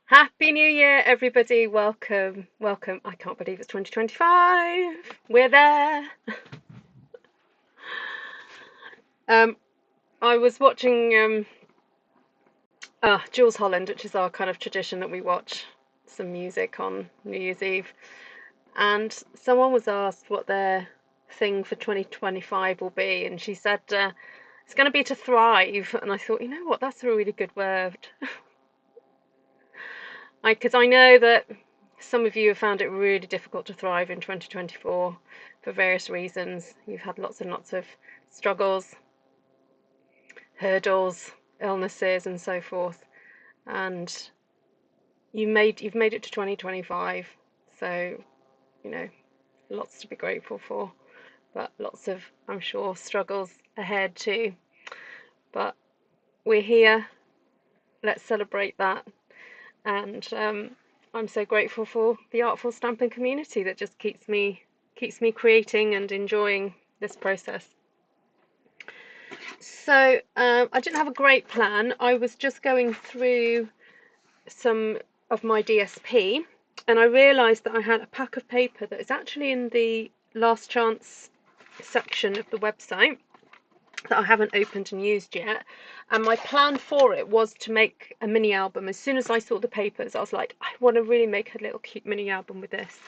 Happy New Year, everybody. Welcome, welcome. I can't believe it's 2025. We're there. Um, I was watching Jules Holland, which is our kind of tradition that we watch some music on New Year's Eve. And someone was asked what their thing for 2025 will be, and she said it's going to be to thrive. And I thought, you know what, that's a really good word. Because I know that some of you have found it really difficult to thrive in 2024 for various reasons. You've had lots and lots of struggles, hurdles, illnesses, and so forth. And you've made it to 2025, so you know, lots to be grateful for, but lots of, I'm sure, struggles ahead too. But we're here. Let's celebrate that. And I'm so grateful for the Artful Stampin community that just keeps me creating and enjoying this process. So I didn't have a great plan. I was just going through some of my DSP, and I realised that I had a pack of paper that is actually in the last chance section of the website that I haven't opened and used yet. And my plan for it was to make a mini album. As soon as I saw the papers, I was like, I want to really make a little cute mini album with this.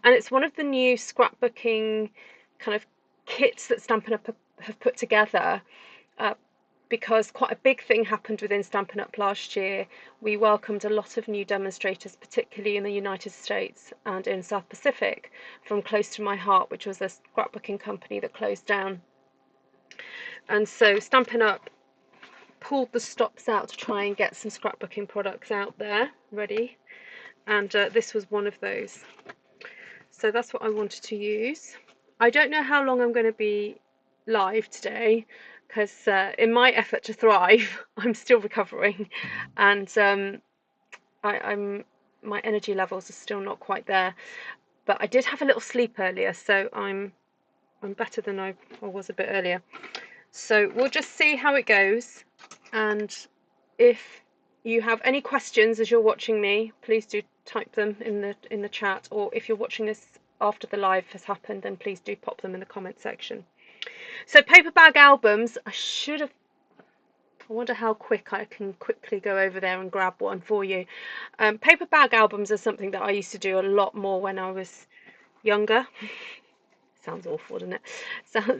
And it's one of the new scrapbooking kind of kits that Stampin' Up have put together, because quite a big thing happened within Stampin' Up last year. We welcomed a lot of new demonstrators, particularly in the United States and in South Pacific, from Close to My Heart, which was a scrapbooking company that closed down. And so Stampin' Up pulled the stops out to try and get some scrapbooking products out there ready, and this was one of those. So that's what I wanted to use. I don't know how long I'm going to be live today, because in my effort to thrive, I'm still recovering, and my energy levels are still not quite there. But I did have a little sleep earlier, so I'm better than I was a bit earlier. So we'll just see how it goes, and if you have any questions as you're watching me, please do type them in the chat, or if you're watching this after the live has happened, then please do pop them in the comment section. So paper bag albums, I wonder how quick I can quickly go over there and grab one for you. Paper bag albums are something that I used to do a lot more when I was younger. Sounds awful, doesn't it?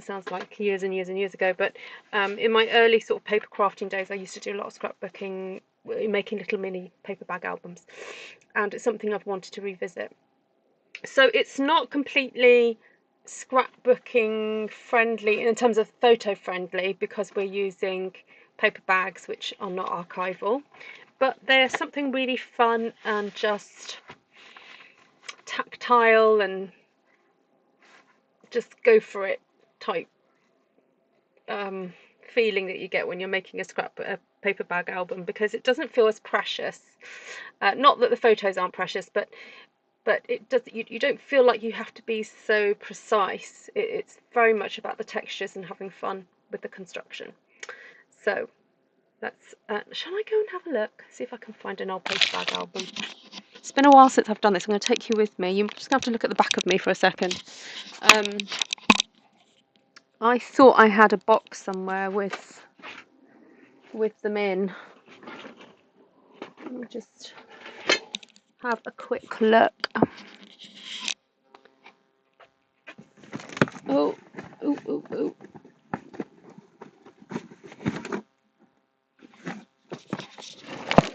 Sounds like years and years and years ago. But in my early sort of paper crafting days, I used to do a lot of scrapbooking, making little mini paper bag albums, and it's something I've wanted to revisit. So it's not completely scrapbooking friendly in terms of photo friendly, because we're using paper bags which are not archival, but they're something really fun and just tactile and just go for it type feeling that you get when you're making a paper bag album, because it doesn't feel as precious. Not that the photos aren't precious, but it does. You don't feel like you have to be so precise. It's very much about the textures and having fun with the construction. So let's. Shall I go and have a look? See if I can find an old paper bag album. It's been a while since I've done this. I'm going to take you with me. You're just going to have to look at the back of me for a second. I thought I had a box somewhere with them in. Let me just have a quick look. Oh.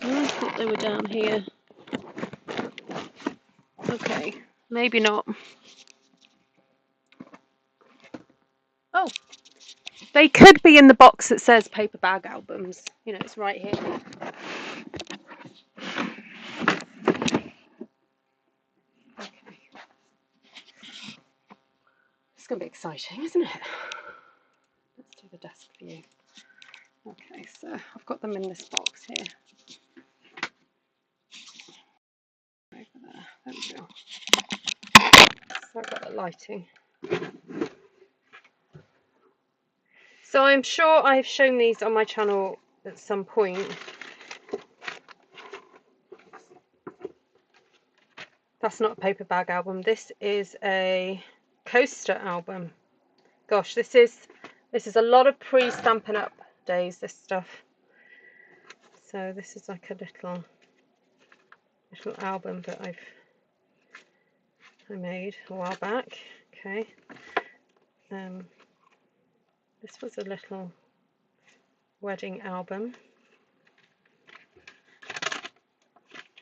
I thought they were down here. Okay, maybe not. Oh, they could be in the box that says paper bag albums. You know, it's right here. Okay. It's going to be exciting, isn't it? Let's do the desk view. Okay, so I've got them in this box here. Over there. There we go. So I've got the lighting. So I'm sure I've shown these on my channel at some point. That's not a paper bag album. This is a coaster album. Gosh, this is a lot of pre-Stampin' Up days, this stuff. So this is like a little album that I made a while back. Okay. This was a little wedding album.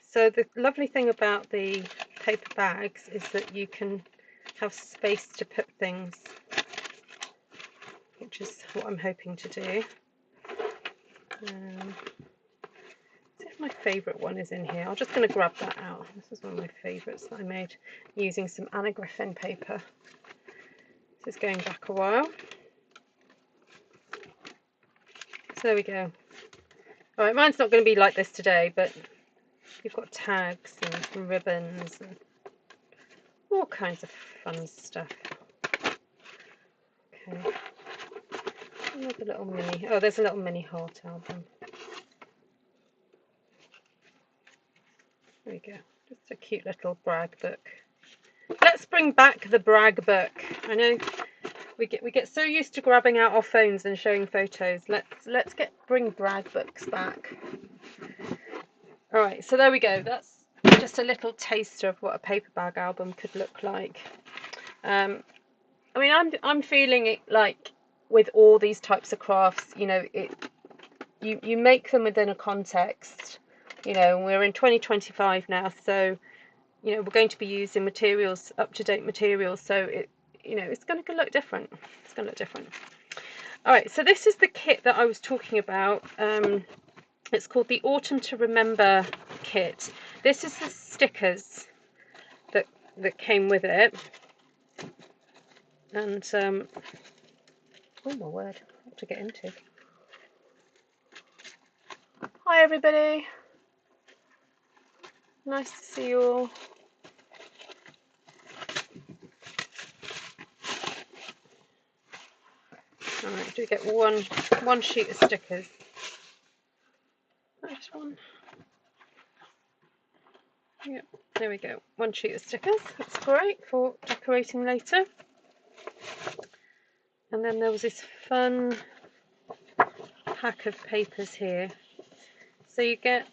So the lovely thing about the paper bags is that you can have space to put things, which is what I'm hoping to do. See if my favourite one is in here. I'm just going to grab that out. This is one of my favourites that I made using some Anna Griffin paper. This is going back a while. So there we go. Alright, mine's not going to be like this today, but you've got tags and ribbons and all kinds of fun stuff. Okay. Another little mini. Oh, there's a little mini heart album. There we go. Just a cute little brag book. Let's bring back the brag book. I know we get so used to grabbing out our phones and showing photos. Let's bring brag books back. All right, so there we go. That's just a little taster of what a paper bag album could look like. I mean, I'm feeling it like with all these types of crafts, you know, you make them within a context. You know, we're in 2025 now, so you know we're going to be using materials, up-to-date materials. So it, you know, it's going to look different. It's going to look different. All right, so this is the kit that I was talking about. It's called the Autumn to Remember kit. This is the stickers that came with it. And oh my word, what to get into. Hi everybody. Nice to see you all. Alright, do we get one sheet of stickers? Just one. Yep, there we go. One sheet of stickers. That's great for decorating later. And then there was this fun pack of papers here. So you get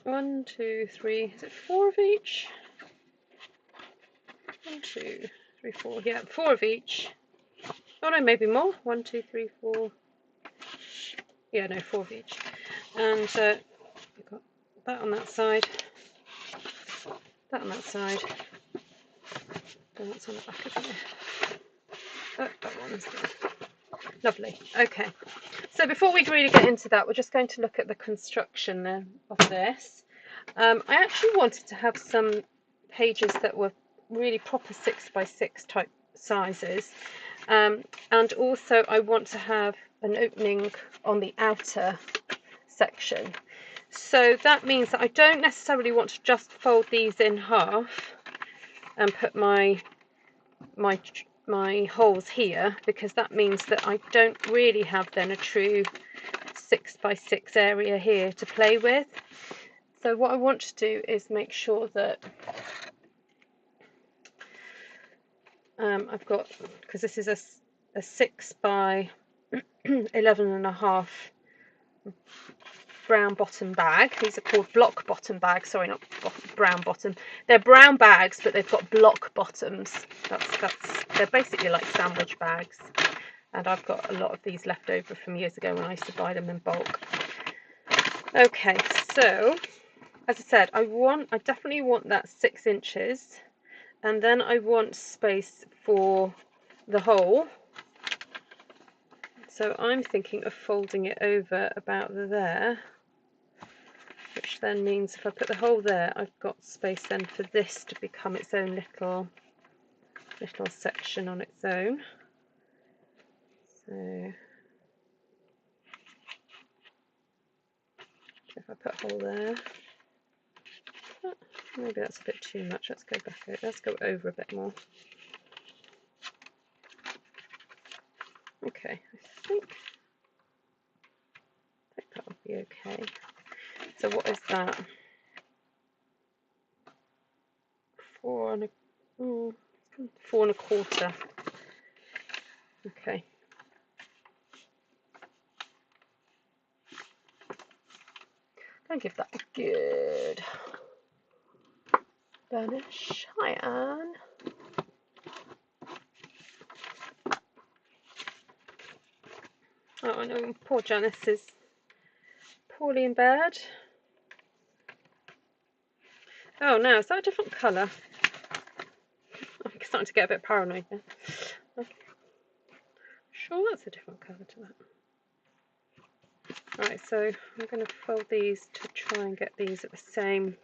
1, 2, 3, is it 4 of each? 1, 2, 3, 4, yeah, 4 of each. Oh no, maybe more. 1, 2, 3, 4. Yeah, no, 4 of each. And you've got that on that side, that on that side, and that's on the back of here. Oh, that one's there. Lovely. Okay. So before we really get into that, we're just going to look at the construction of this. I actually wanted to have some pages that were really proper 6x6 type sizes, and also I want to have an opening on the outer section. So that means that I don't necessarily want to just fold these in half and put my holes here, because that means that I don't really have then a true 6x6 area here to play with. So what I want to do is make sure that I've got, because this is a 6x 11.5 brown bottom bag. These are called block bottom bags. Sorry, not brown bottom. They're brown bags, but they've got block bottoms. They're basically like sandwich bags. And I've got a lot of these left over from years ago when I used to buy them in bulk. Okay, so as I said, I definitely want that 6 inches, and then I want space for the hole. So I'm thinking of folding it over about there, which then means if I put the hole there, I've got space then for this to become its own little section on its own. So if I put a hole there, maybe that's a bit too much. Let's go back. Let's go over a bit more. Okay, I think that'll be okay. So what is that? 4 1/4. Okay. I'll give that a good burnish. Hi, Anne. Oh, I know, poor Janice is poorly in bed. Oh no, is that a different colour? I'm starting to get a bit paranoid now. Sure, that's a different colour to that. Right, so I'm going to fold these to try and get these at the same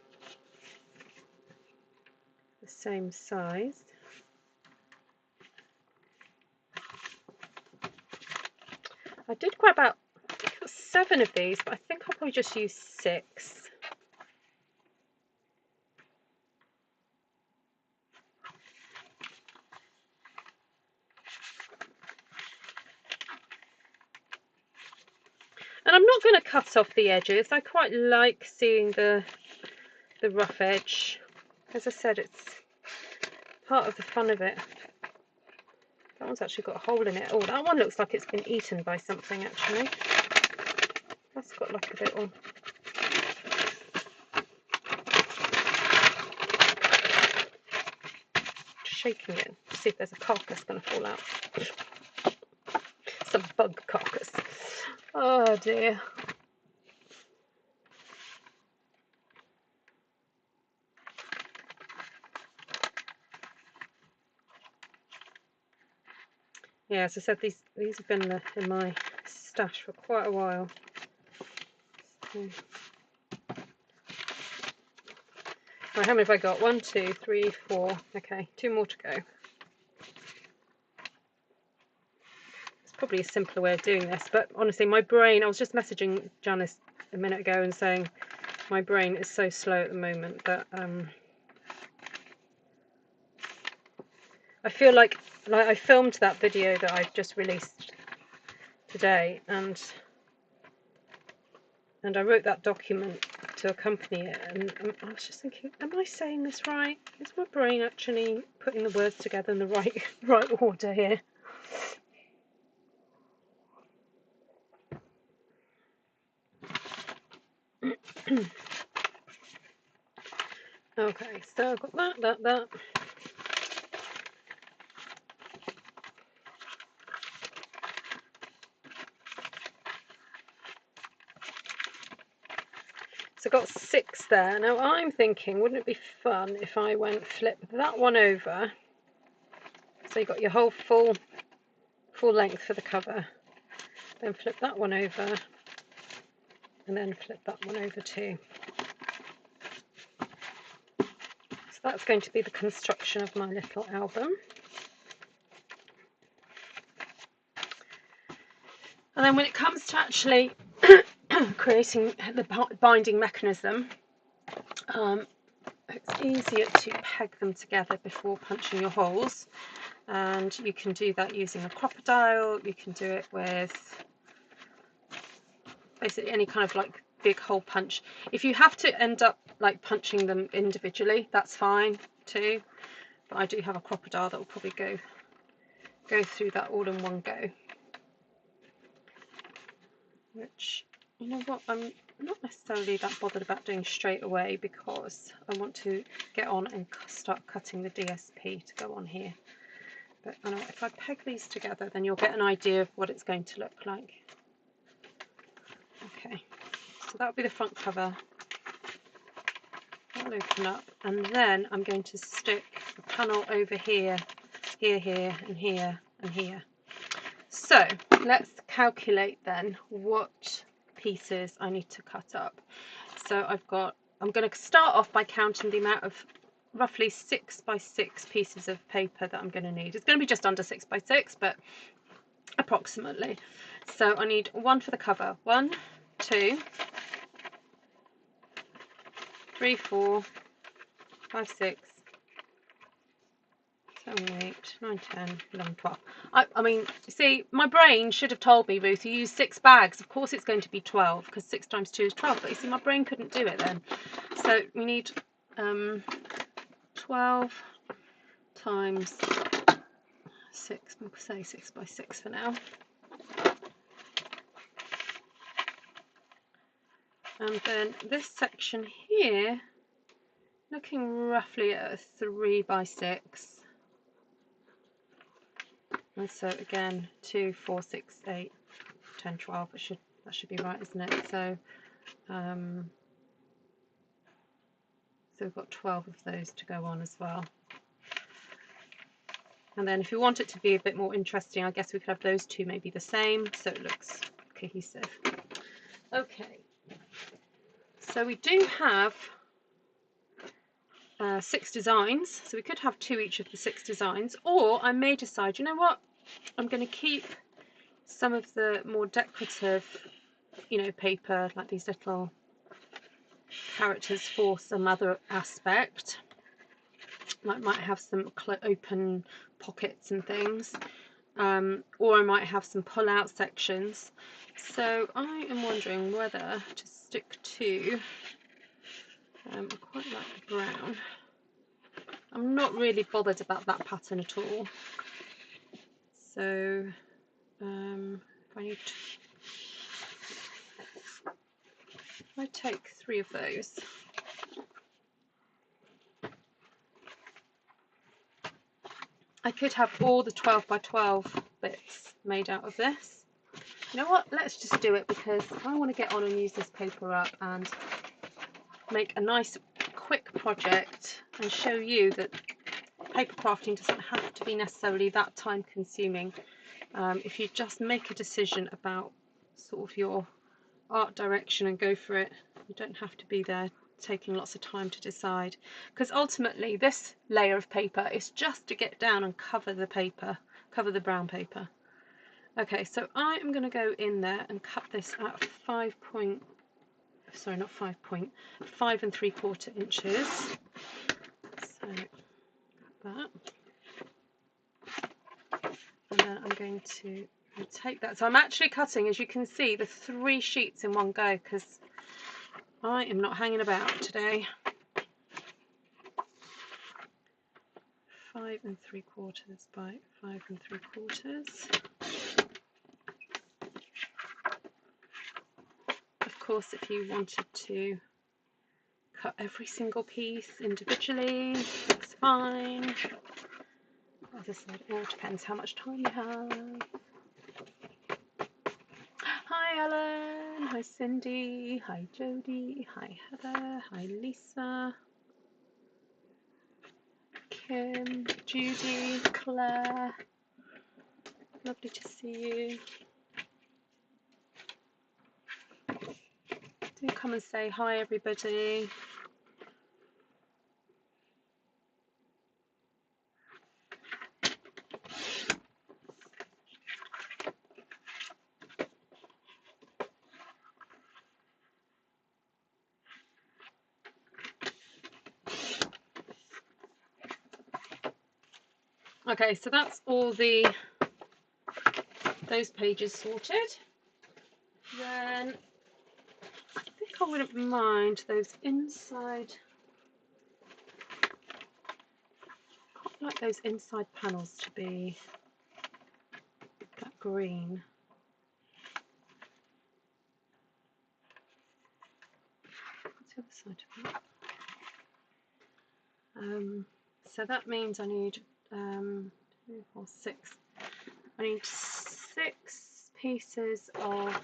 size. I did quite about, I think it was 7 of these, but I think I'll probably just use 6. And I'm not going to cut off the edges. I quite like seeing the rough edge. As I said, it's part of the fun of it. That one's actually got a hole in it. Oh, that one looks like it's been eaten by something, actually. That's got like a little... shaking it to see if there's a carcass going to fall out. Some bug carcass. Oh dear. Yeah, as I said, these have been in my stash for quite a while. So. Right, how many have I got? 1, 2, 3, 4. Okay, 2 more to go. It's probably a simpler way of doing this, but honestly, my brain, I was just messaging Janice a minute ago and saying my brain is so slow at the moment that I feel like I filmed that video that I've just released today, and I wrote that document to accompany it, and I was just thinking, am I saying this right? Is my brain actually putting the words together in the right order here? Okay, so I've got that. So I've got 6 there. Now I'm thinking, wouldn't it be fun if I went flip that one over? So you've got your whole full length for the cover. Then flip that one over, and then flip that one over too. So that's going to be the construction of my little album. And then when it comes to actually creating the binding mechanism, it's easier to peg them together before punching your holes, and you can do that using a crocodile. You can do it with basically any kind of like big hole punch. If you have to end up like punching them individually, that's fine too, but I do have a crocodile that will probably go through that all in one go, which, you know what, I'm not necessarily that bothered about doing straight away, because I want to get on and start cutting the DSP to go on here. But I know if I peg these together, then you'll get an idea of what it's going to look like. Okay, so that'll be the front cover. I'll open up, and then I'm going to stick a panel over here, here, and here, and here. So let's calculate then what pieces I need to cut up. So I'm going to start off by counting the amount of roughly 6 by 6 pieces of paper that I'm going to need. It's going to be just under 6 by 6, but approximately. So I need 1 for the cover. 1, 2, 3, 4, 5, 6, 7, 8, 9, 10, 11, 12. I mean, see, my brain should have told me, Ruth, you use 6 bags. Of course it's going to be 12, because 6 times 2 is 12. But you see, my brain couldn't do it then. So we need 12 12 times 6, we'll say 6 by 6 for now. And then this section here, looking roughly at a 3 by 6. And so again, 2, 4, 6, 8, 10, 12. That should be right, isn't it? So, so we've got 12 of those to go on as well. And then if you want it to be a bit more interesting, I guess we could have those two maybe the same, so it looks cohesive. Okay. So we do have 6 designs, so we could have 2 each of the 6 designs, or I may decide, you know what, I'm going to keep some of the more decorative, you know, paper, like these little characters for some other aspect. Like might have some open pockets and things, or I might have some pull-out sections. So I am wondering whether to stick to, I quite like the brown. I'm not really bothered about that pattern at all. So if I need to, if I take 3 of those, I could have all the 12 by 12 bits made out of this. You know what, let's just do it, because I want to get on and use this paper up and make a nice quick project and show you that paper crafting doesn't have to be necessarily that time consuming. If you just make a decision about sort of your art direction and go for it, you don't have to be there taking lots of time to decide, because ultimately this layer of paper is just to get down and cover the paper, cover the brown paper. Okay, so I am going to go in there and cut this at 5 3/4 inches. So cut that, and then I'm going to take that. So I'm actually cutting, as you can see, the 3 sheets in one go, because I am not hanging about today. 5 3/4 by 5 3/4. Of course, if you wanted to cut every single piece individually, that's fine. As I said, it all depends how much time you have. Hi Ellen, hi Cindy, hi Jodie, hi Heather, hi Lisa, Kim, Judy, Claire, lovely to see you. Do come and say hi everybody. Okay, so that's all those pages sorted. Then I think I wouldn't mind those inside, I'd like those inside panels to be that green. What's the other side of that? So that means I need 2, 4, 6. I need 6 pieces of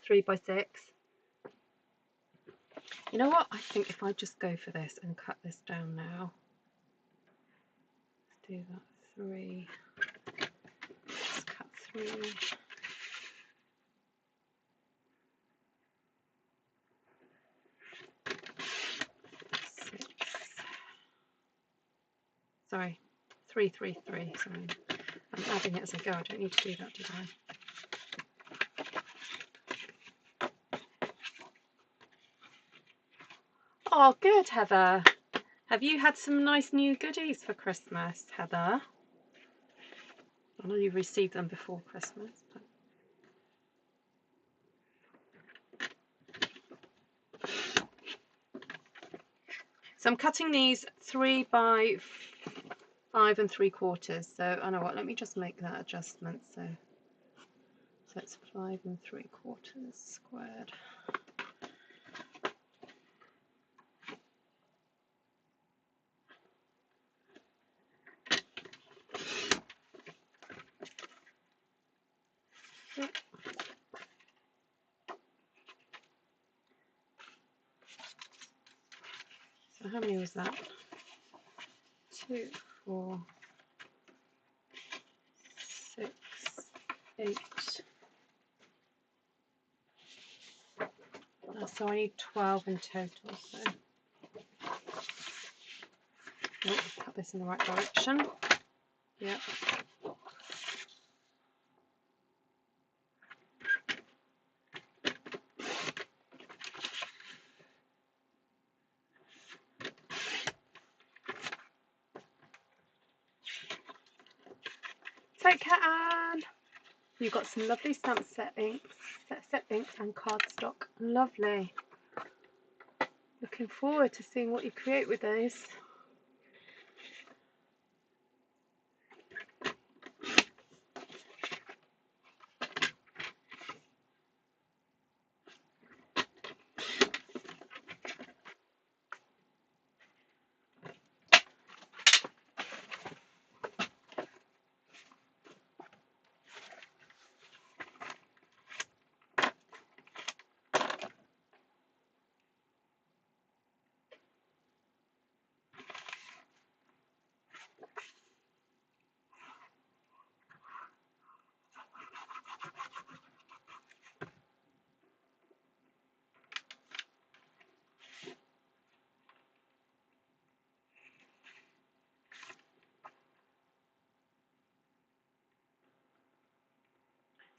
3 by 6. You know what? I think if I just go for this and cut this down now, let's do that. 3. Let's cut 3. 6. Sorry, 3, 3, 3. Sorry, I'm adding it as I go. I don't need to do that, did I? Oh, good, Heather. Have you had some nice new goodies for Christmas, Heather? I know you received them before Christmas. But... So I'm cutting these 3 by 5 3/4. So I know what, let me just make that adjustment. So it's 5 3/4 squared. Yep. So how many was that? 2, 4, 6, 8. So I need 12 in total. So cut this in the right direction. Yep. Take care, Anne. You've got some lovely stamp set inks and cardstock. Lovely. Looking forward to seeing what you create with those.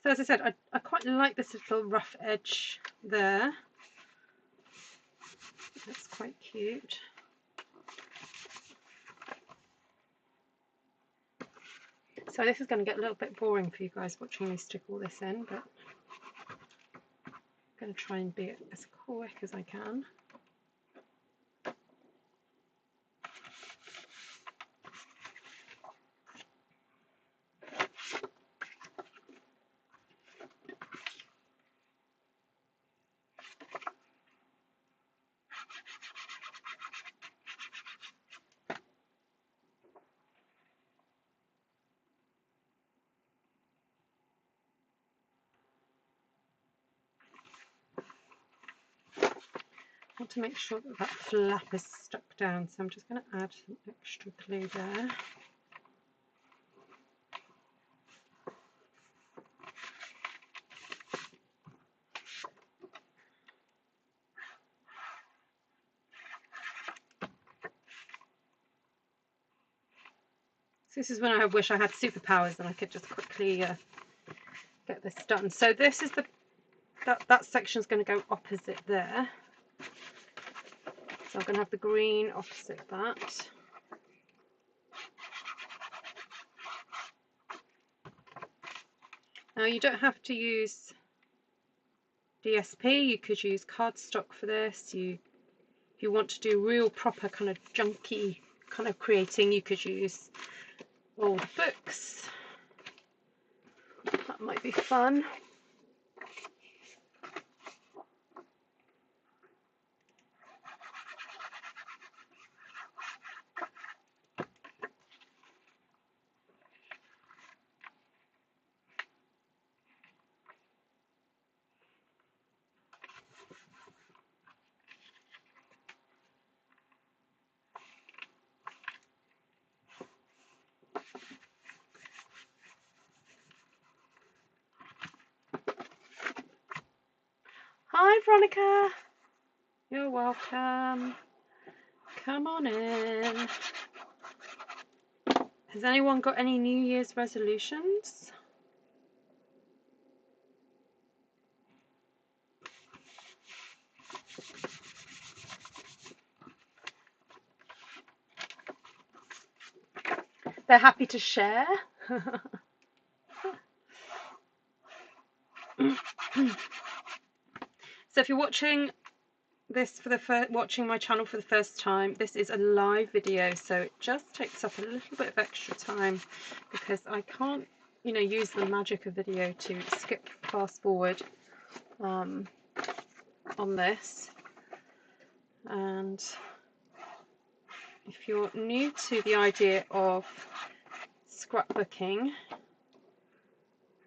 So as I said, I quite like this little rough edge there. That's quite cute. So this is going to get a little bit boring for you guys watching me stick all this in, but I'm going to try and be as quick as I can. I want to make sure that that flap is stuck down, so I'm just going to add some extra glue there. So this is when I wish I had superpowers and I could just quickly get this done. So this is that section is going to go opposite there. So I'm going to have the green opposite that. Now you don't have to use DSP, you could use cardstock for this. If you want to do real proper kind of junky kind of creating, you could use old books. That might be fun. Hi Veronica, you're welcome. Come on in. Has anyone got any New Year's resolutions? They're happy to share. So if you're watching this for the watching my channel for the first time, this is a live video, so it just takes up a little bit of extra time because I can't, you know, use the magic of video to skip fast forward on this. And if you're new to the idea of scrapbooking,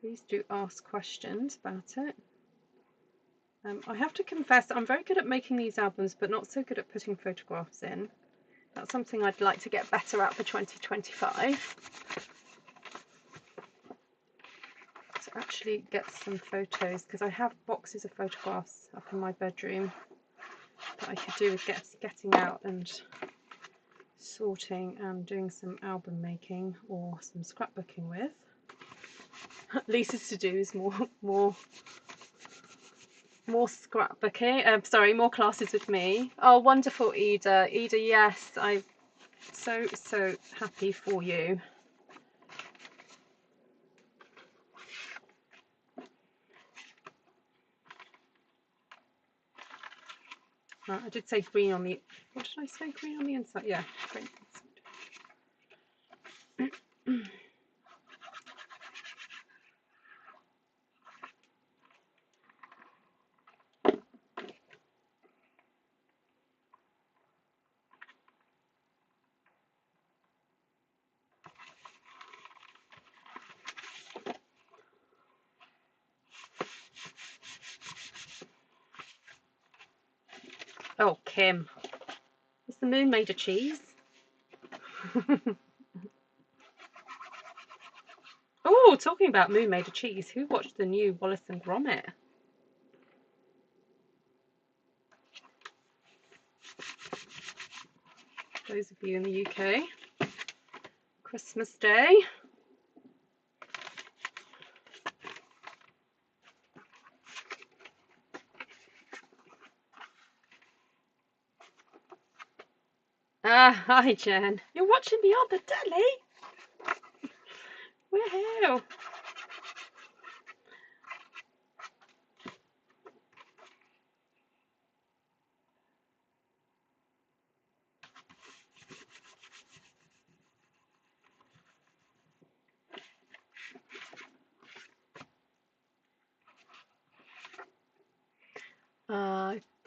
please do ask questions about it. I have to confess I'm very good at making these albums, but not so good at putting photographs in. That's something I'd like to get better at for 2025. To actually get some photos, because I have boxes of photographs up in my bedroom that I could do with getting out and sorting and doing some album making or some scrapbooking with. Lisa's to do is more scrapbooking, sorry, more classes with me. Oh, wonderful, Ida. Ida, yes, I'm so happy for you. I did say green on the, what did I say, green on the inside? Yeah, green on the inside. Oh, Kim. Is the moon made of cheese? Oh, talking about moon made of cheese, who watched the new Wallace and Gromit? Those of you in the UK. Christmas Day. Ah, hi Jen. You're watching me on the telly? Woohoo!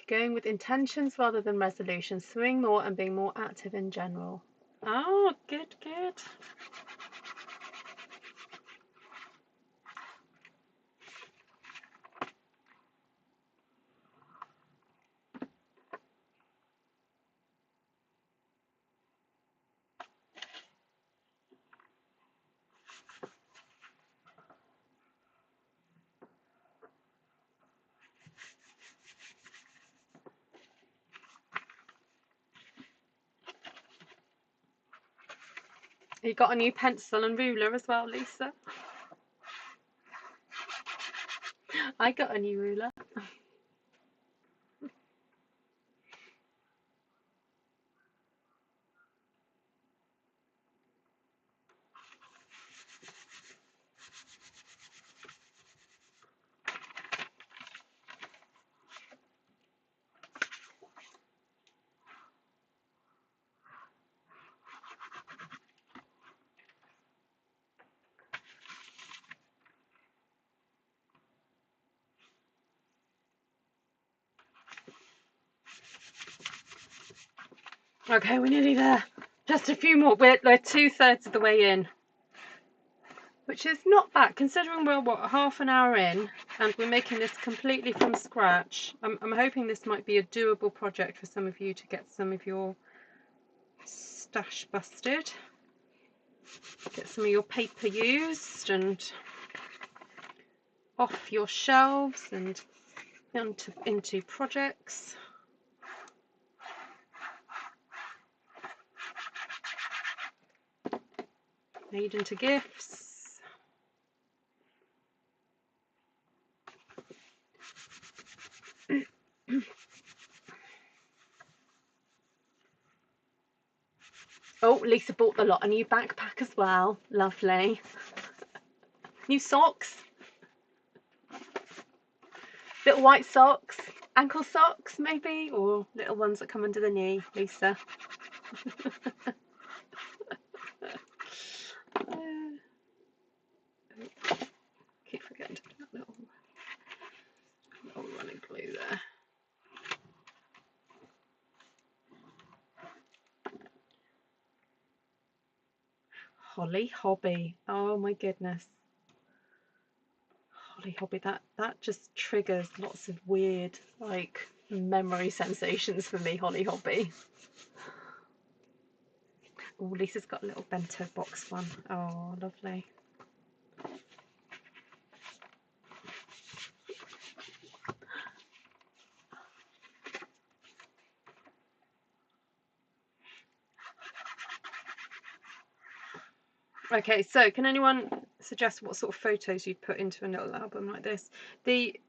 Going with intentions rather than resolutions, swimming more and being more active in general. Oh, good, good. You got a new pencil and ruler as well, Lisa? I got a new ruler. Okay, we're nearly there. Just a few more. We're 2/3 of the way in, which is not bad considering we're what, half an hour in, and we're making this completely from scratch. I'm hoping this might be a doable project for some of you to get some of your stash busted, get some of your paper used and off your shelves and into projects. Made into gifts. Oh, Lisa bought the lot a new backpack as well. Lovely. New socks. Little white socks. Ankle socks maybe, or little ones that come under the knee, Lisa. Keep forgetting to put that little running glue there. Holly Hobby. Oh my goodness. Holly Hobby, that just triggers lots of weird like memory sensations for me, Holly Hobby. Oh, Lisa's got a little bento box one. Oh, lovely. Okay, so can anyone suggest what sort of photos you'd put into a little album like this? The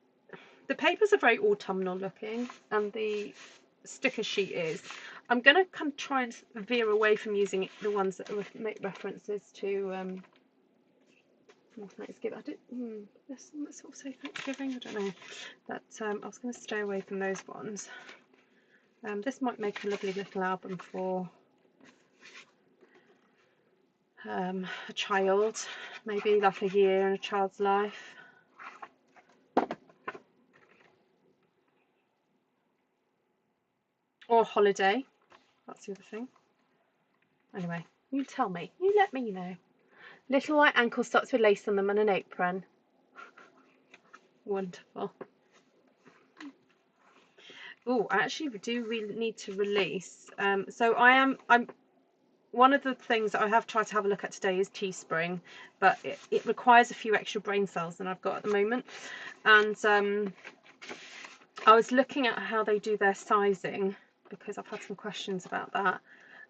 papers are very autumnal looking, and the sticker sheet is. I'm going to kind of try and veer away from using the ones that make references to Thanksgiving. I did this sort of say Thanksgiving. I don't know, but I was going to stay away from those ones. This might make a lovely little album for a child, maybe like a year in a child's life. Or holiday. That's the other thing. Anyway, you tell me. You let me know. Little white ankle socks with lace on them and an apron. Wonderful. Oh, I actually do really need to release. So I'm one of the things that I have tried to have a look at today is Teespring, but it requires a few extra brain cells than I've got at the moment. And I was looking at how they do their sizing because I've had some questions about that.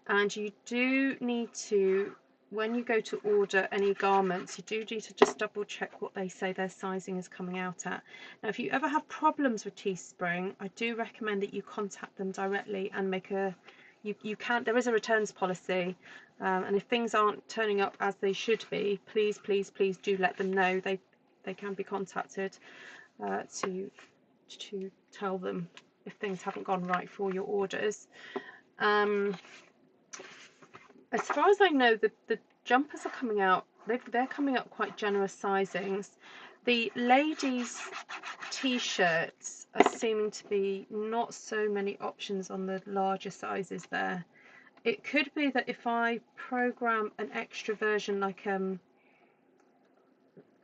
And you do need to, when you go to order any garments, you do need to just double check what they say their sizing is coming out at. Now, if you ever have problems with Teespring, I do recommend that you contact them directly and make a, you can, there is a returns policy, and if things aren't turning up as they should be, please do let them know. They can be contacted to tell them if things haven't gone right for your orders. As far as I know, the jumpers are coming out, they're coming up quite generous sizings. The ladies' t-shirts are seeming to be not so many options on the larger sizes there. It could be that if I program an extra version like a more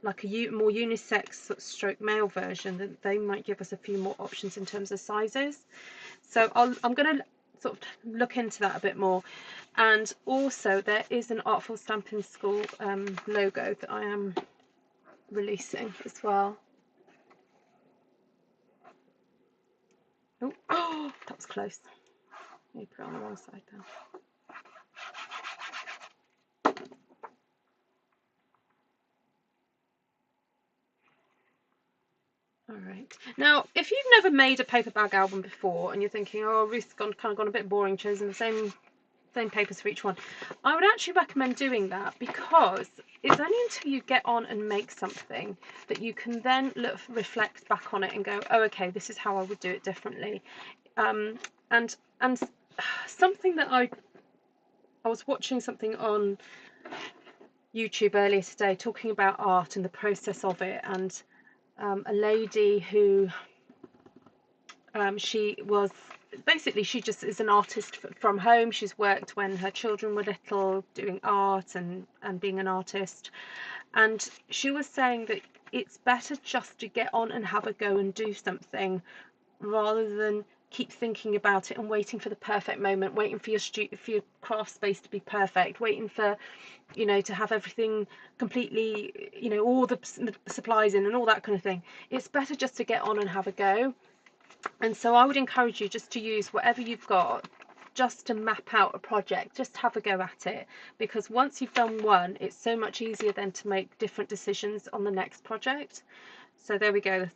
unisex stroke male version, then they might give us a few more options in terms of sizes. So I'm going to sort of look into that a bit more. And also there is an Artful Stampin School logo that I am releasing as well. Oh, that was close. Let me put it on the wrong side now. Alright, now if you've never made a paper bag album before and you're thinking, oh, Ruth's kind of gone a bit boring choosing the same papers for each one, I would actually recommend doing that, because it's only until you get on and make something that you can then reflect back on it and go, oh, okay, this is how I would do it differently. And something that I was watching something on YouTube earlier today talking about art and the process of it, and a lady who she was basically, she just is an artist from home. She's worked when her children were little doing art and being an artist, and she was saying that it's better just to get on and have a go and do something rather than keep thinking about it and waiting for the perfect moment, waiting for your craft space to be perfect, waiting for, you know, to have everything completely, you know, all the supplies in and all that kind of thing. It's better just to get on and have a go. And so I would encourage you just to use whatever you've got just to map out a project, just have a go at it, because once you've done one, it's so much easier then to make different decisions on the next project. So there we go.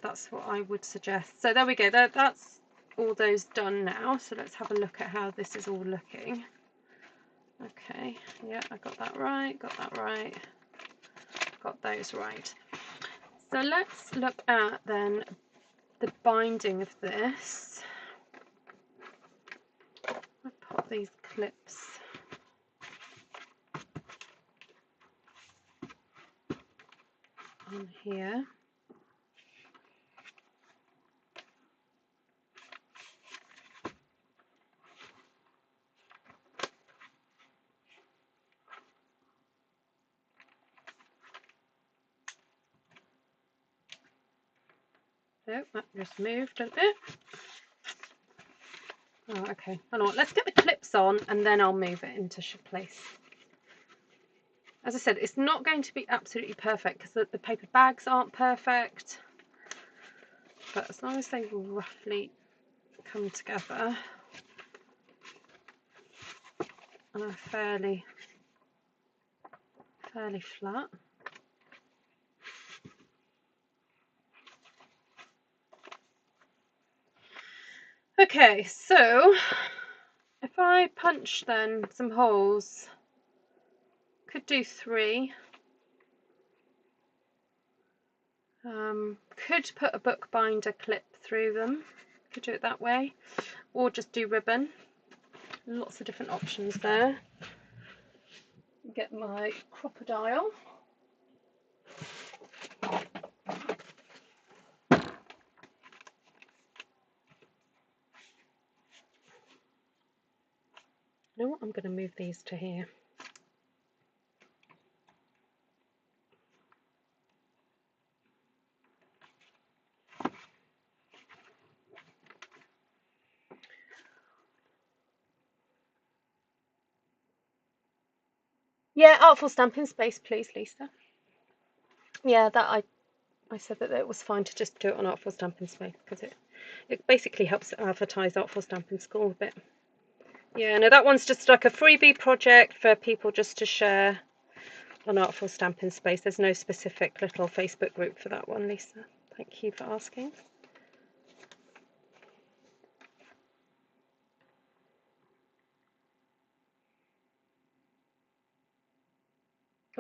That's what I would suggest. So there we go. That's all those done now. So let's have a look at how this is all looking. Okay, yeah, I got that right, got those right. So let's look at then the binding of this, I pop these clips on here. Oh, that just moved, didn't it? Oh, okay. Hold on. Let's get the clips on and then I'll move it into place. As I said, it's not going to be absolutely perfect because the paper bags aren't perfect. But as long as they roughly come together and are fairly flat. Okay, so if I punch then some holes, could do 3. Could put a bookbinder clip through them, could do it that way, or just do ribbon. Lots of different options there. Get my crocodile. You know what, I'm going to move these to here. Yeah, Artful Stampin space, please, Lisa. Yeah, that I said that it was fine to just do it on Artful Stampin space because it basically helps advertise Artful Stampin School a bit. Yeah, no, that one's just like a freebie project for people just to share on Artful Stampin space. There's no specific little Facebook group for that one, Lisa. Thank you for asking.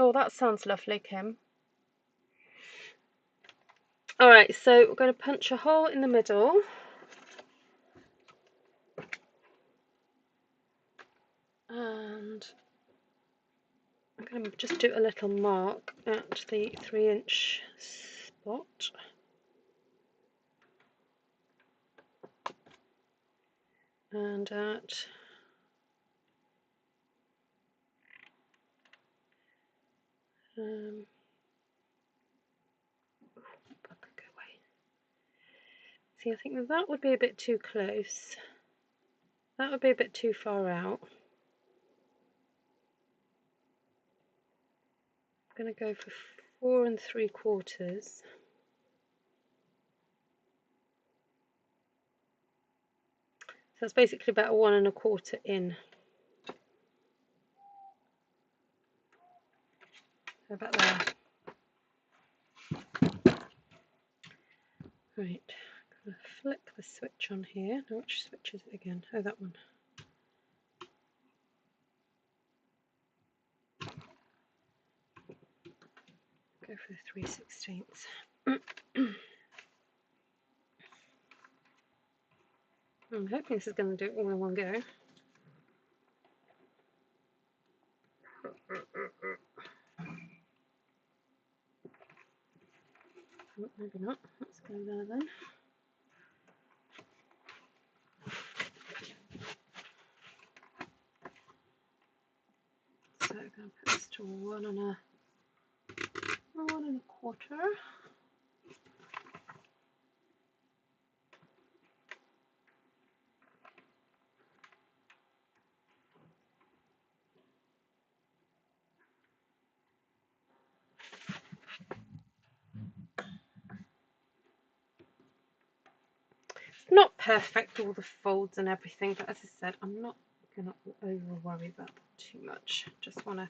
Oh, that sounds lovely, Kim. All right, so we're going to punch a hole in the middle. And I'm going to just do a little mark at the 3-inch spot. And at see, I think that would be a bit too close. That would be a bit too far out. I'm going to go for 4 3/4. So that's basically about 1 1/4 in. So about there. Right, I'm going to flick the switch on here. Now, which switch is it again? Oh, that one. Go for the 3/16. I'm hoping this is going to do it all in one go. Oh, maybe not. Let's go there then. So I'm going to put this to 1 1/4. Not perfect, all the folds and everything, but as I said, I'm not going to over worry about that too much. Just want to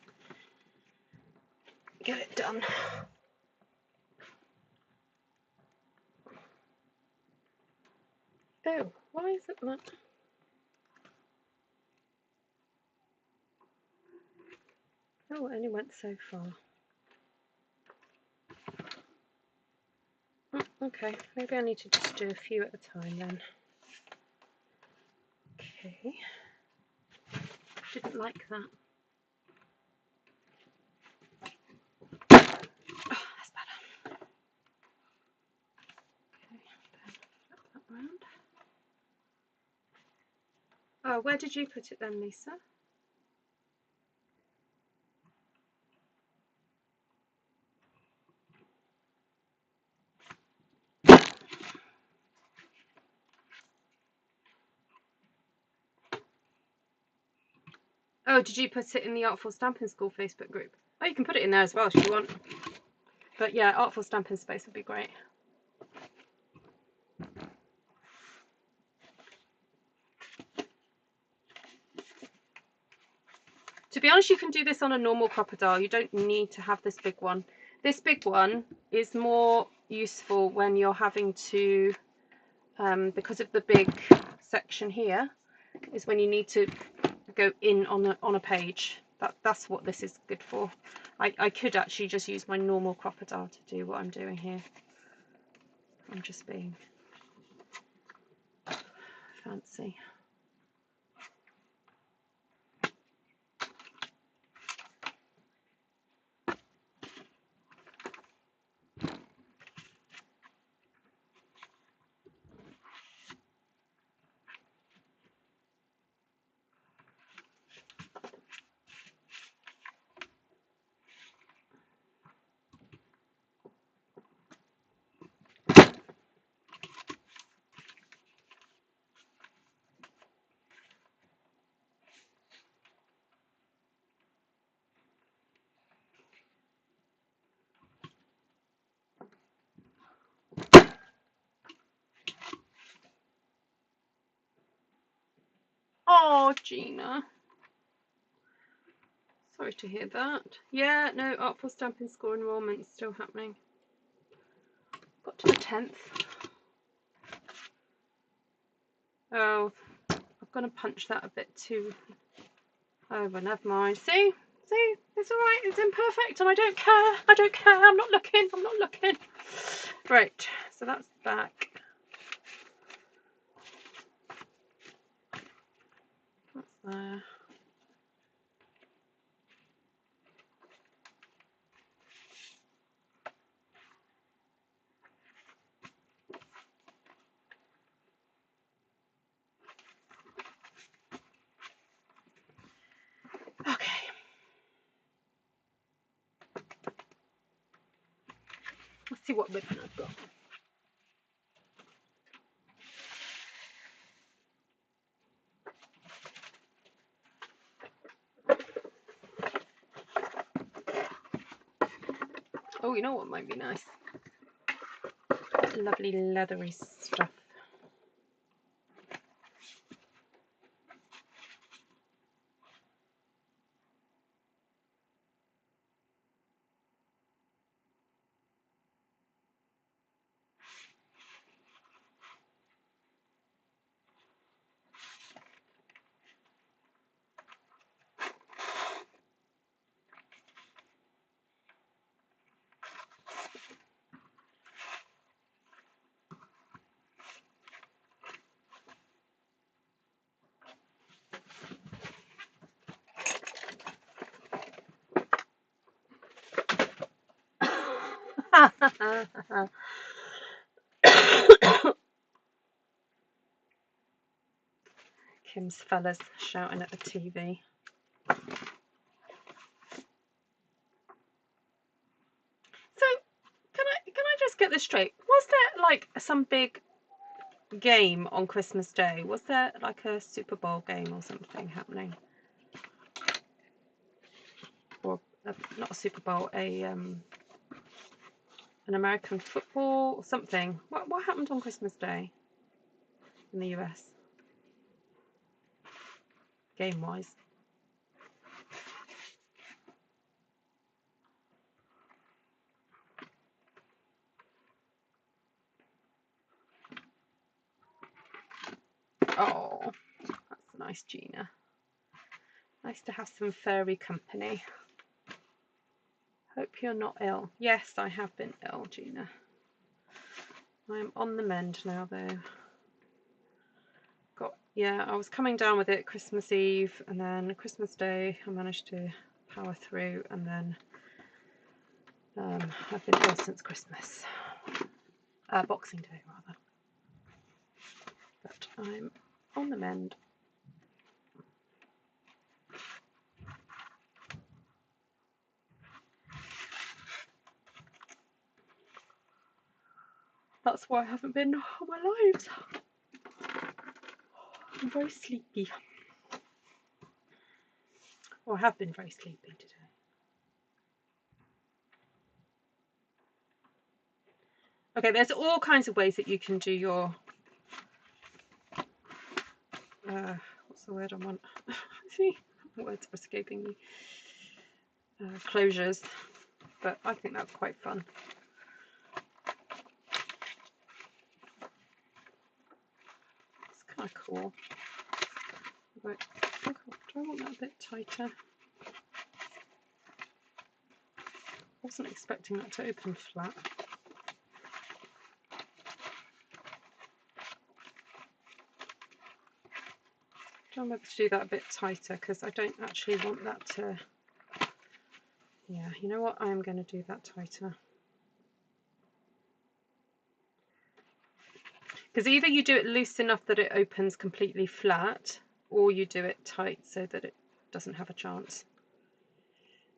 get it done. Oh, why is it not? Oh, it only went so far. Okay, maybe I need to just do a few at a time then. Okay. Didn't like that. Oh, that's better. Okay, then flip that round. Oh, where did you put it then, Lisa? Oh, did you put it in the Artful Stampin School Facebook group? Oh, you can put it in there as well if you want. But yeah, Artful Stampin Space would be great. To be honest, you can do this on a normal crocodile. You don't need to have this big one. This big one is more useful when you're having to, because of the big section here, is when you need to go in on a page. That's what this is good for. I could actually just use my normal crocodile to do what I'm doing here. I'm just being fancy. Oh, Gina. Sorry to hear that. Yeah, no, Artful Stampin School enrollment is still happening. Got to the 10th. Oh, I've got to punch that a bit too. Oh, but never mind. See, it's all right. It's imperfect, and I don't care. I don't care. I'm not looking. I'm not looking. Right. So that's back. That's there. Okay. Let's see what ribbon I've got. Oh, you know what might be nice? Lovely leathery stuff. Kim's fellas shouting at the TV. So, can I just get this straight? Was there like some big game on Christmas Day? Was there like a Super Bowl game or something happening? Or not a Super Bowl, an American football or something? What happened on Christmas Day in the US? Game wise. Oh, that's nice, Gina. Nice to have some furry company. Hope you're not ill. Yes, I have been ill, Gina. I'm on the mend now though. Yeah, I was coming down with it Christmas Eve, and then Christmas Day I managed to power through, and then I've been ill since Christmas. Boxing Day rather. But I'm on the mend. That's why I haven't been on my lives. I'm very sleepy. Well, I have been very sleepy today. Okay, there's all kinds of ways that you can do your what's the word I want? See, words are escaping me. Closures, but I think that's quite fun. It's kind of cool. Right, do I want that a bit tighter? Wasn't expecting that to open flat. I remember to do that a bit tighter because I don't actually want that to. Yeah, you know what? I am going to do that tighter. Because either you do it loose enough that it opens completely flat, or you do it tight so that it doesn't have a chance.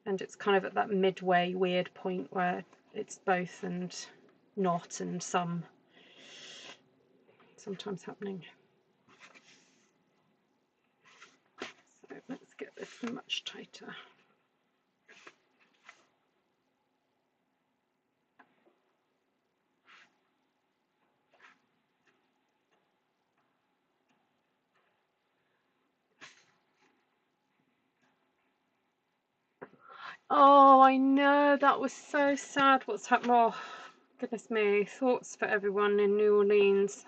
And it's kind of at that midway weird point where it's both and not, and sometimes happening. So let's get this much tighter. Oh, I know, that was so sad what's happened. Oh, goodness me, thoughts for everyone in New Orleans.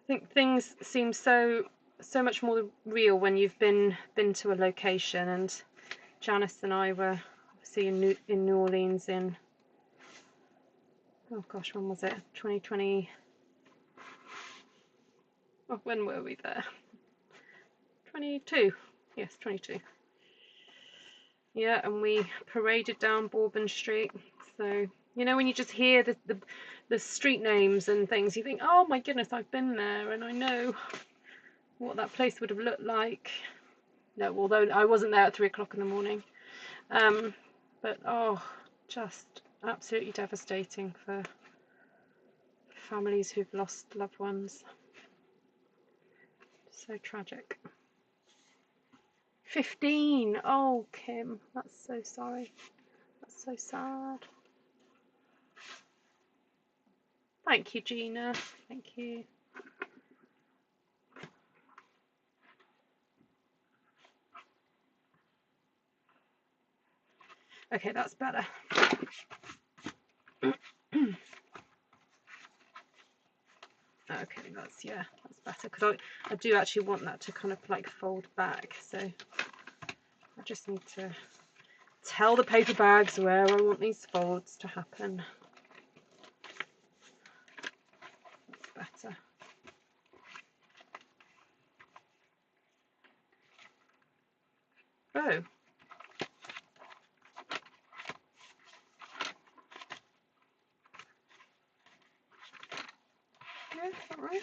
I think things seem so much more real when you've been to a location, and Janice and I were obviously in New Orleans in, oh gosh, when was it? 2020. Oh, when were we there? 22. Yes, 22. Yeah, and we paraded down Bourbon Street. So, you know, when you just hear the street names and things, you think, oh my goodness, I've been there and I know what that place would have looked like. No, although I wasn't there at 3 o'clock in the morning. But oh, just absolutely devastating for families who've lost loved ones. So tragic. 15. Oh, Kim, that's so sorry. That's so sad. Thank you, Gina. Thank you. Okay, that's better. Okay, that's better, because I do actually want that to kind of like fold back, so I just need to tell the paper bags where I want these folds to happen. That's better. Oh. Yeah, all right.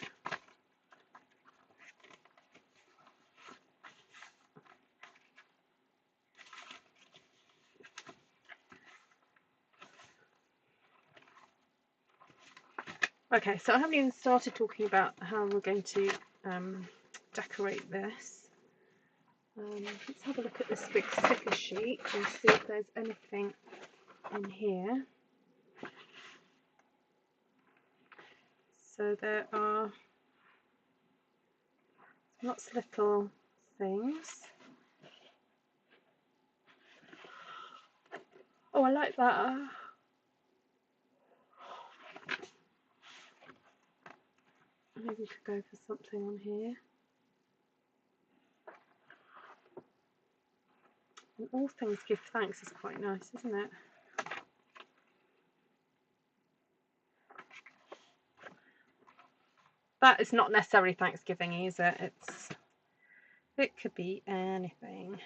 Okay, so I haven't even started talking about how we're going to decorate this. Let's have a look at this big sticker sheet and see if there's anything in here. So there are lots of little things. Oh, I like that. Maybe we could go for something on here. And all things give thanks is quite nice, isn't it? that is not necessarily Thanksgiving, is it? It could be anything.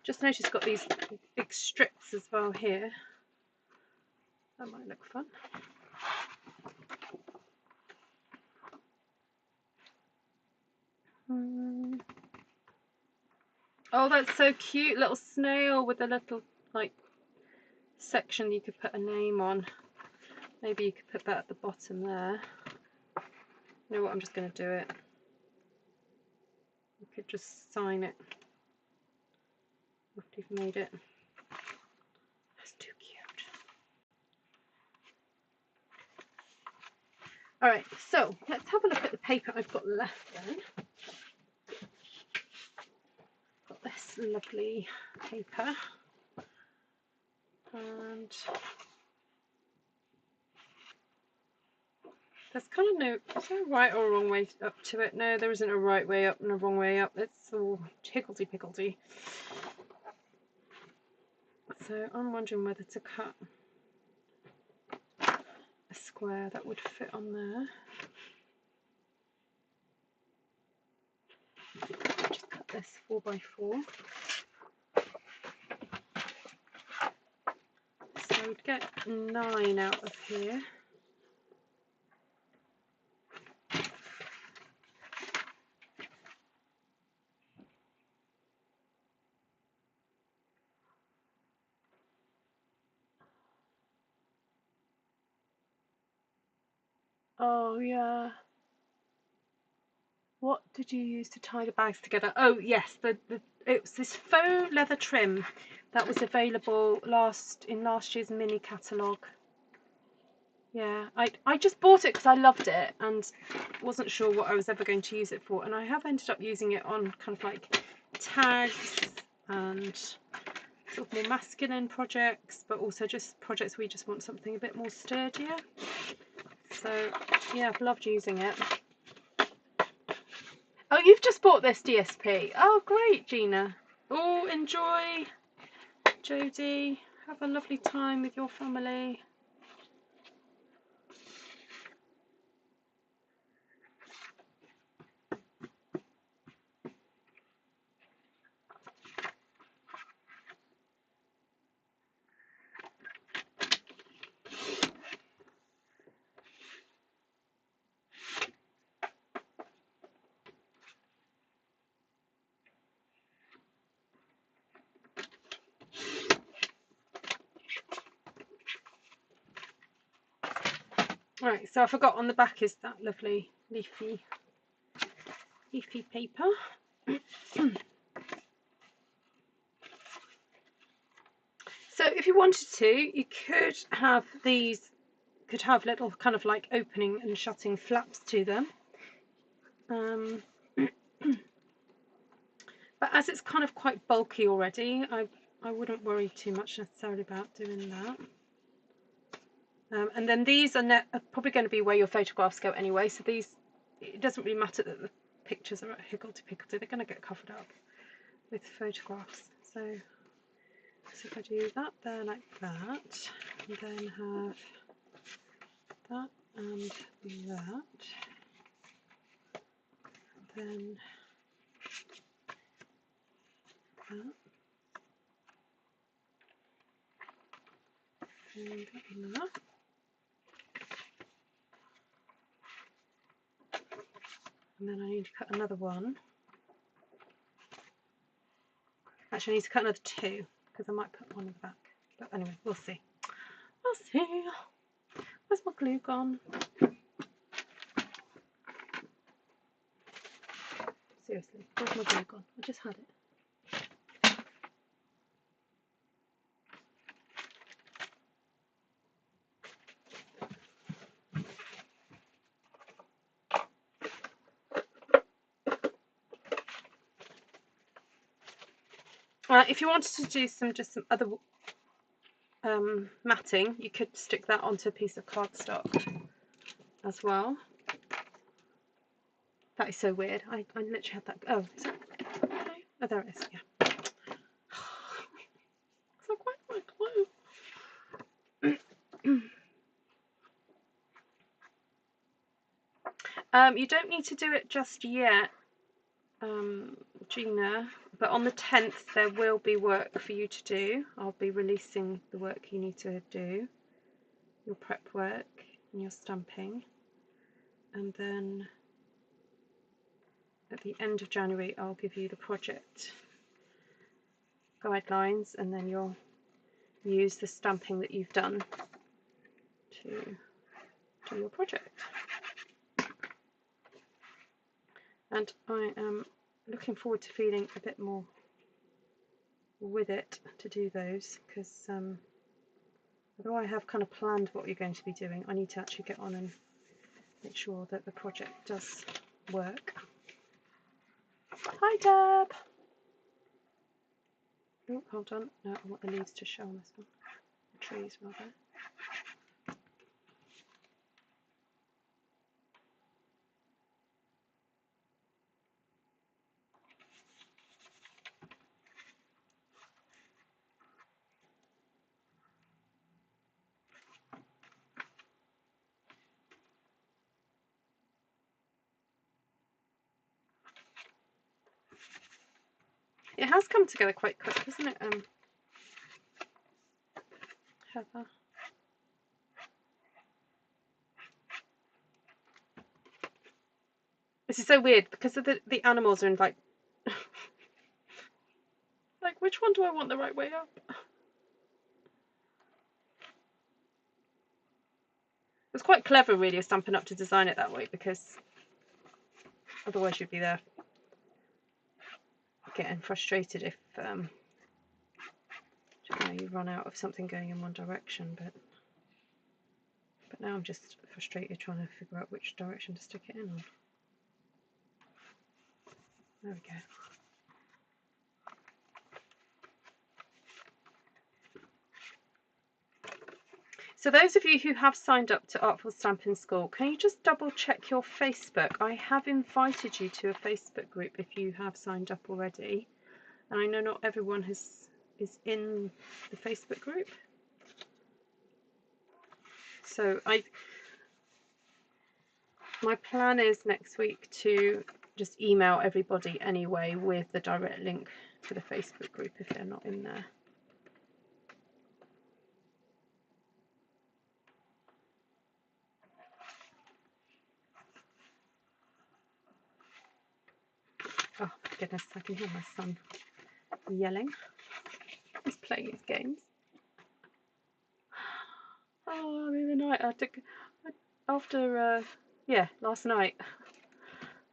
Just noticed it's got these big strips as well here. That might look fun. Oh, that's so cute. Little snail with a little like section you could put a name on. Maybe you could put that at the bottom there. You know what, I'm just going to do it. You could just sign it after you've made it. That's too cute. Alright, so let's have a look at the paper I've got left then. Got this lovely paper. And there's kind of no, is there a right or a wrong way up to it? No, there isn't a right way up and a wrong way up. It's all higgledy-piggledy. So I'm wondering whether to cut a square that would fit on there. Just cut this 4x4. So we'd get 9 out of here. Oh yeah. What did you use to tie the bags together? Oh yes, it was this faux leather trim that was available in last year's mini catalogue. Yeah, I just bought it because I loved it and wasn't sure what I was ever going to use it for, and I have ended up using it on kind of like tags and sort of more masculine projects, but also just projects where you just want something a bit more sturdier. So yeah, I've loved using it. Oh, you've just bought this DSP. Oh, great, Gina. Oh, enjoy, Jodie. Have a lovely time with your family. Right, so I forgot on the back is that lovely leafy paper. So if you wanted to, you could have these, could have little kind of like opening and shutting flaps to them. But as it's kind of quite bulky already, I wouldn't worry too much necessarily about doing that. And then these are probably going to be where your photographs go anyway, so these, it doesn't really matter that the pictures are higgledy-piggledy, they're going to get covered up with photographs. So if I do that there like that, and then have that and that, then that, and that. And then I need to cut another one. Actually, I need to cut another 2 because I might put one in the back. But anyway, we'll see. We'll see. Where's my glue gone? Seriously, where's my glue gone? I just had it. If you wanted to do some other matting, you could stick that onto a piece of cardstock as well. That is so weird. I literally had that. Oh, is it? Oh, there it is. Yeah. It's like, where's my glue? You don't need to do it just yet, Gina, but on the 10th there will be work for you to do. I'll be releasing the work you need to do, your prep work and your stamping, and then at the end of January I'll give you the project guidelines, and then you'll use the stamping that you've done to do your project. And I am looking forward to feeling a bit more with it to do those, because although I have kind of planned what you're going to be doing, I need to actually get on and make sure that the project does work. Hi Deb! Oh, hold on. No, I want the leaves to show on this one. The trees, rather. It has come together quite quick, hasn't it, Heather? This is so weird because of the animals are in like like, which one do I want the right way up? It's quite clever really of Stampin' Up to design it that way, because otherwise you'd be there getting frustrated if you run out of something going in one direction. But now I'm just frustrated trying to figure out which direction to stick it in on. There we go. So those of you who have signed up to Artful Stampin School, can you just double check your Facebook? I have invited you to a Facebook group if you have signed up already. And I know not everyone is in the Facebook group. So my plan is next week to just email everybody anyway with the direct link to the Facebook group if they're not in there. Oh my goodness, I can hear my son yelling. He's playing his games. Oh, the other night last night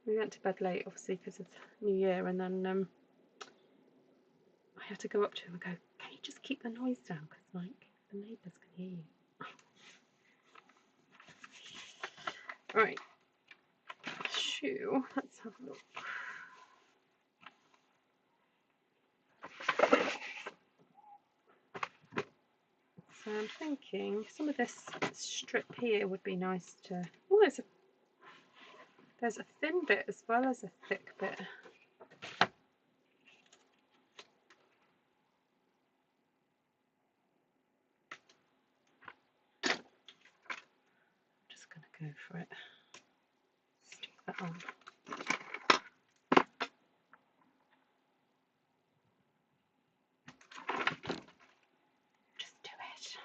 we went to bed late, obviously because of New Year, and then I had to go up to him and go, can you just keep the noise down, because like the neighbours can hear you. Right, shoe, let's have a look. So I'm thinking some of this strip here would be nice to. Oh, there's a thin bit as well as a thick bit. I'm just going to go for it. Stick that on. Just do it.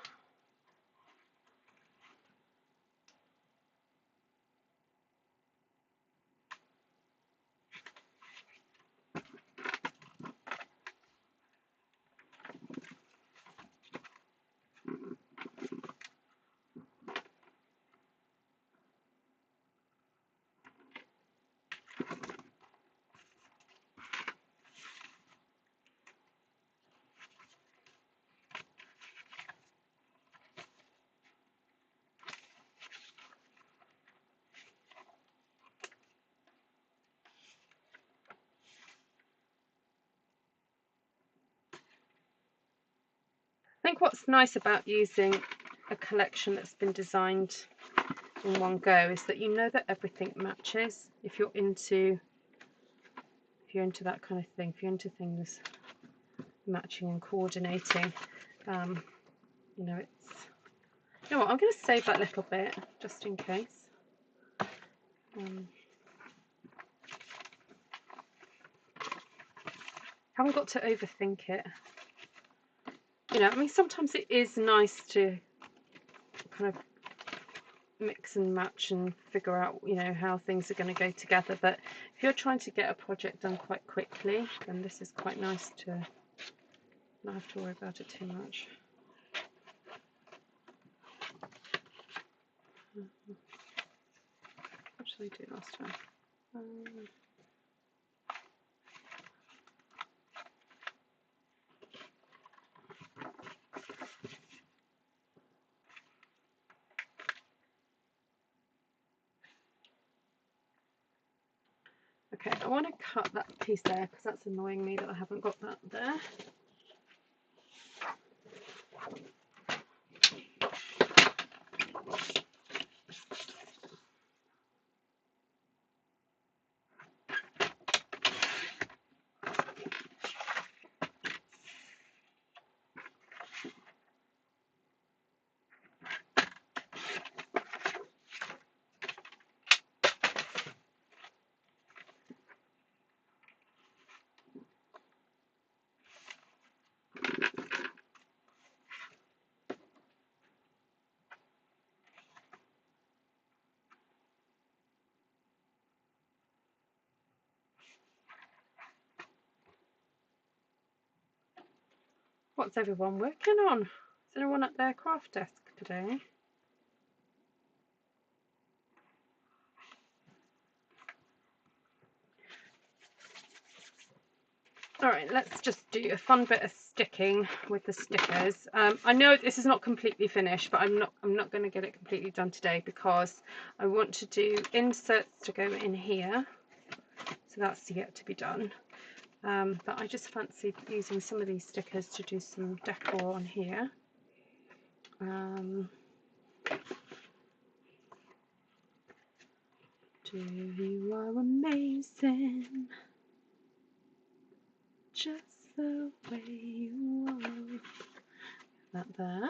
think what's nice about using a collection that's been designed in one go is that you know that everything matches. If you're into that kind of thing, if you're into things matching and coordinating, you know, it's, you know what, I'm going to save that little bit just in case. Haven't got to overthink it. You know, I mean, sometimes it is nice to kind of mix and match and figure out, you know, how things are going to go together. But if you're trying to get a project done quite quickly, then this is quite nice to not have to worry about it too much. What did I do last time? Okay, I want to cut that piece there because that's annoying me that I haven't got that there. What's everyone working on? Is anyone at their craft desk today? Alright, let's just do a fun bit of sticking with the stickers. I know this is not completely finished, but I'm not going to get it completely done today because I want to do inserts to go in here. So that's yet to be done. But I just fancied using some of these stickers to do some decor on here. You are amazing, just the way you are. That there.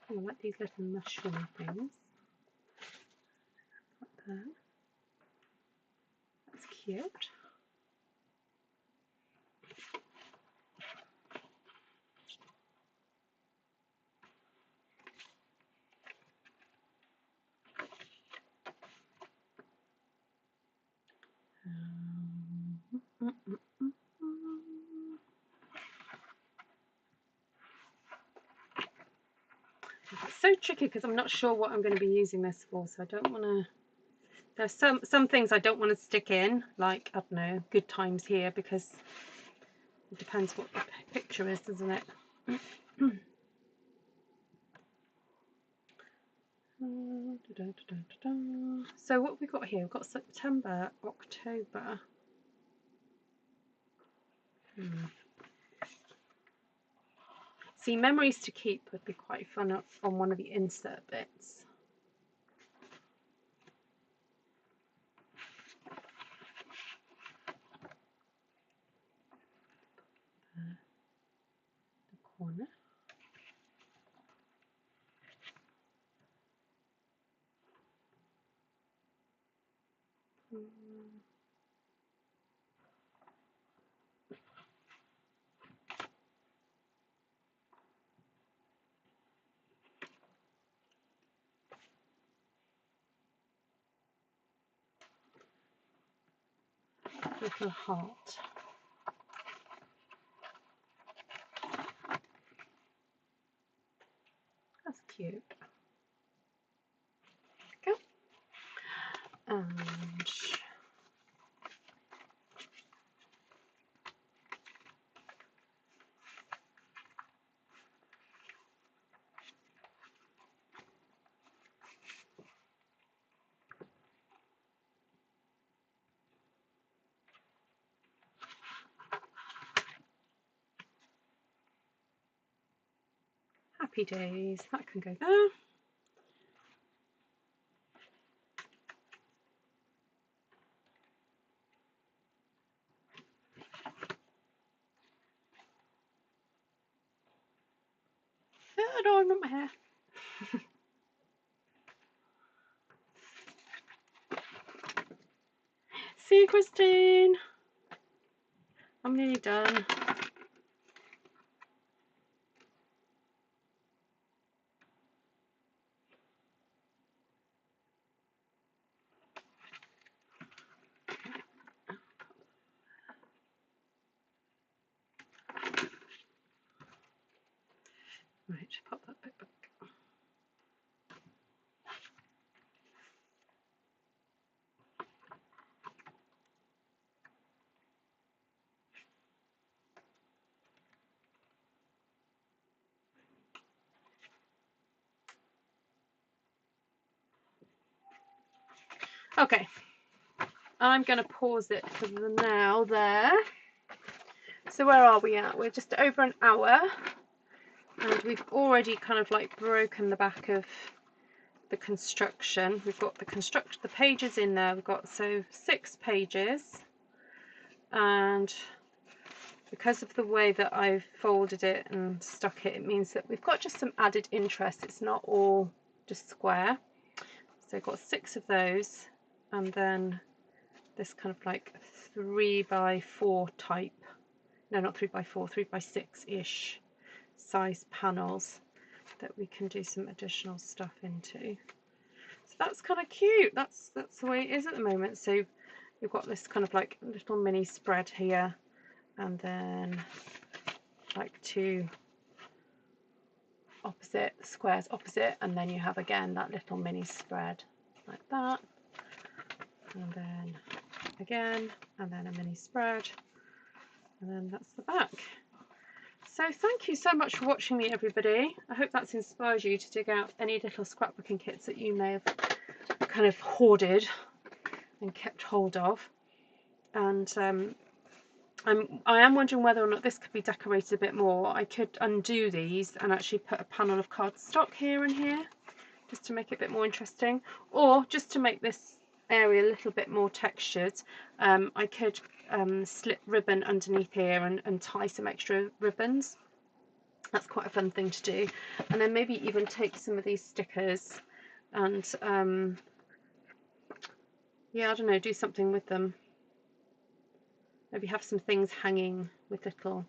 I like these little mushroom things. Like that. That's cute. It's so tricky because I'm not sure what I'm going to be using this for, so I don't want to. There's some things I don't want to stick in, like, I don't know, good times here, because it depends what the picture is, doesn't it? So what have we got here? We've got September, October. See, memories to keep would be quite fun on one of the insert bits. The corner. Little heart. That's cute. Go. And Happy days. That can go there. No, not my hair. See you, Christine. I'm nearly done. Right, pop that bit back. Okay, I'm going to pause it for the now there. So where are we at? We're just over an hour, and we've already kind of like broken the back of the construction. We've got the pages in there. We've got 6 pages, and because of the way that I've folded it and stuck it, it means that we've got just some added interest. It's not all just square. So I've got 6 of those, and then this kind of like 3x4 type, no, not 3x4, 3x6-ish size panels that we can do some additional stuff into. So that's kind of cute. That's the way it is at the moment. So we've got this kind of like little mini spread here, and then like 2 opposite squares opposite, and then you have again that little mini spread like that, and then again, and then a mini spread, and then that's the back. So thank you so much for watching me, everybody. I hope that's inspired you to dig out any little scrapbooking kits that you may have kind of hoarded and kept hold of. And I am wondering whether or not this could be decorated a bit more. I could undo these and actually put a panel of cardstock here and here, just to make it a bit more interesting, or just to make this area a little bit more textured. I could slip ribbon underneath here and tie some extra ribbons. That's quite a fun thing to do. And then maybe even take some of these stickers and yeah, I don't know, do something with them. Maybe have some things hanging with little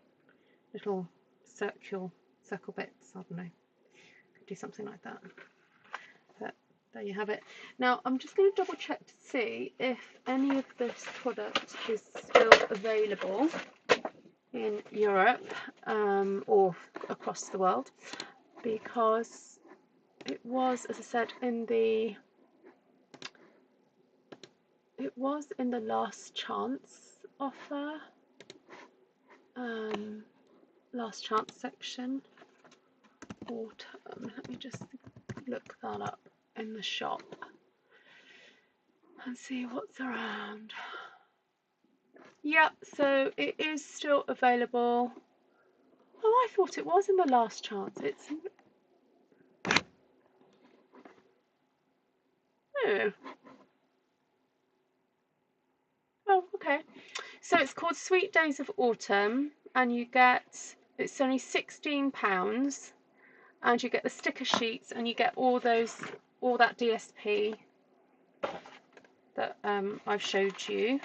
circle bits. I don't know, could do something like that. But there you have it. Now I'm just going to double check to see if any of this product is still available in Europe or across the world, because it was, as I said, in the last chance offer, last chance section, autumn. Let me just look that up in the shop and see what's around. Yeah, so it is still available. Oh, I thought it was in the last chance. It's oh, okay. So it's called Sweet Days of Autumn, and you get, it's only £16, and you get the sticker sheets, and you get all that DSP that I've showed you.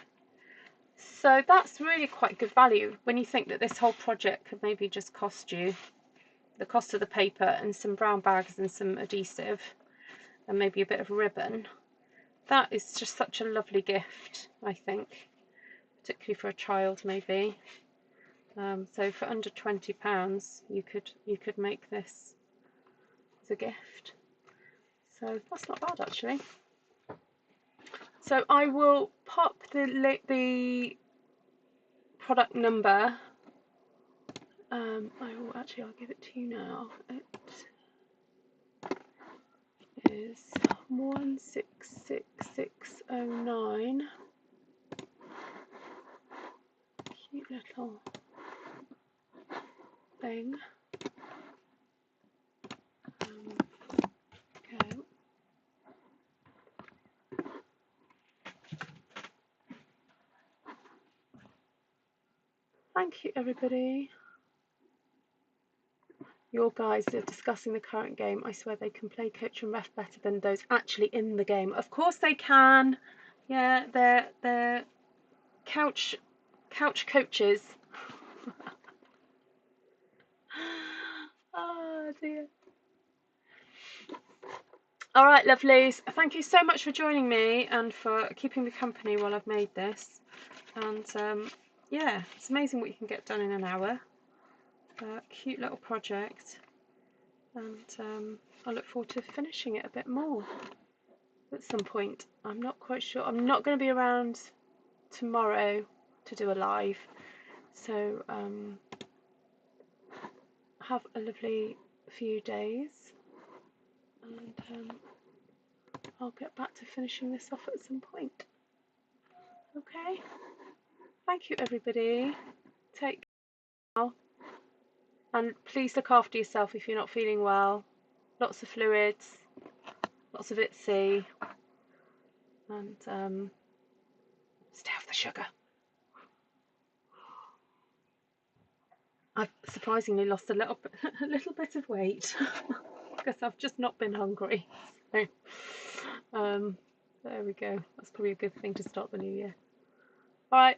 So that's really quite good value when you think that this whole project could maybe just cost you the cost of the paper and some brown bags and some adhesive and maybe a bit of ribbon. That is just such a lovely gift, I think, particularly for a child maybe. So for under £20 you could make this as a gift. So that's not bad actually. So I will pop the product number. I'll give it to you now. It is 166609. Cute little thing. Thank you, everybody. Your guys are discussing the current game. I swear they can play coach and ref better than those actually in the game. Of course they can. Yeah, they're couch coaches. Oh dear. All right, lovelies. Thank you so much for joining me and for keeping me company while I've made this. And yeah, it's amazing what you can get done in an hour. Cute little project. And I look forward to finishing it a bit more at some point. I'm not quite sure. I'm not going to be around tomorrow to do a live. So have a lovely few days. And I'll get back to finishing this off at some point. Okay? Thank you, everybody. Take care. And please look after yourself if you're not feeling well. Lots of fluids, lots of Itsy, and stay off the sugar. I've surprisingly lost a little bit of weight because I've just not been hungry. So, there we go. That's probably a good thing to start the new year. All right.